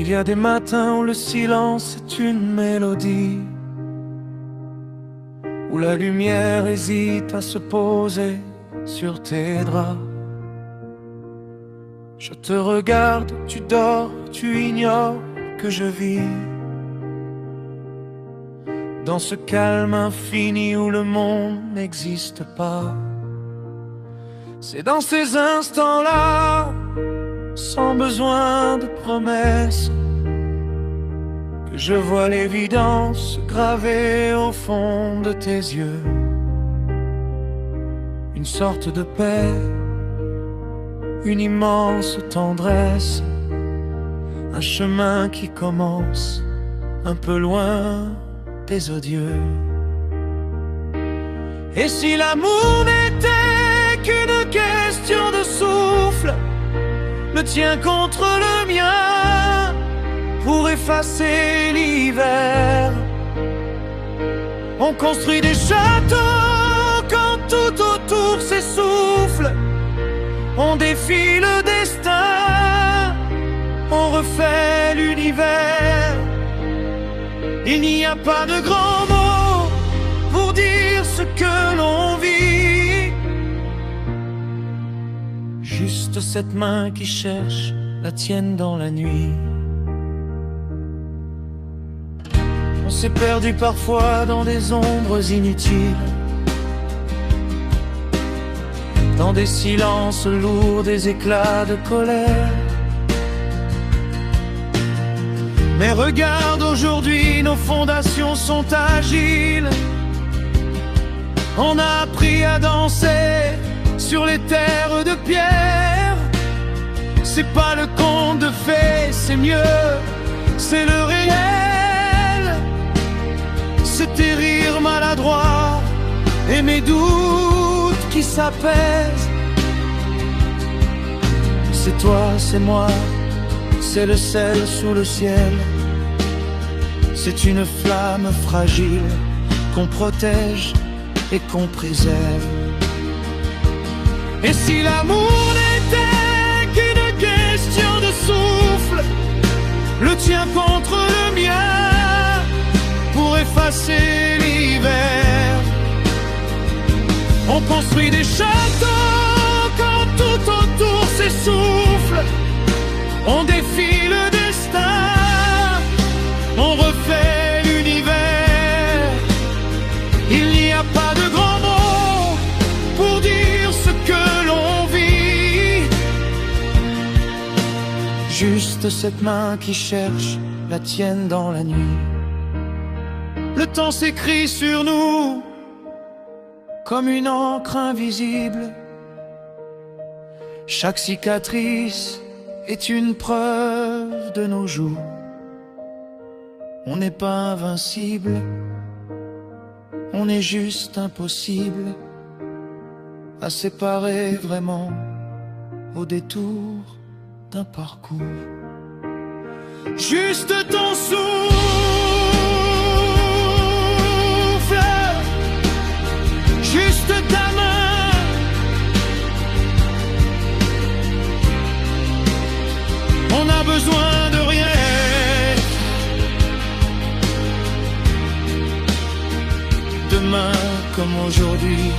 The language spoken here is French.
Il y a des matins où le silence est une mélodie, où la lumière hésite à se poser sur tes draps. Je te regarde, tu dors, tu ignores que je vis dans ce calme infini où le monde n'existe pas. C'est dans ces instants-là, sans besoin de promesses, que je vois l'évidence gravée au fond de tes yeux. Une sorte de paix, une immense tendresse, un chemin qui commence un peu loin des odieux. Et si l'amour n'était qu'une question de souffle, le tien contre le mien, pour effacer l'hiver. On construit des châteaux quand tout autour s'essouffle, on défie le destin, on refait l'univers. Il n'y a pas de grands mots pour dire ce que l'on vit, juste cette main qui cherche la tienne dans la nuit. On s'est perdu parfois dans des ombres inutiles, dans des silences lourds, des éclats de colère. Mais regarde, aujourd'hui nos fondations sont agiles. On a appris à danser sur les terres de pierre. C'est pas le conte de fées, c'est mieux, c'est le réel. C'est tes rires maladroits et mes doutes qui s'apaisent. C'est toi, c'est moi, c'est le sel sous le ciel. C'est une flamme fragile qu'on protège et qu'on préserve. Et si l'amour n'était qu'une question de souffle, le tien contre le mien, pour effacer l'hiver. On construit des châteaux quand tout autour s'essouffle, on défie le destin, on refait l'univers. Il n'y a pas de grands mots pour dire ce que l'on vit, juste cette main qui cherche la tienne dans la nuit. Le temps s'écrit sur nous comme une encre invisible. Chaque cicatrice est une preuve de nos jours. On n'est pas invincible, on est juste impossible à séparer vraiment au détour d'un parcours. Juste ton souffle, juste ta main, on n'a besoin de rien. Demain comme aujourd'hui,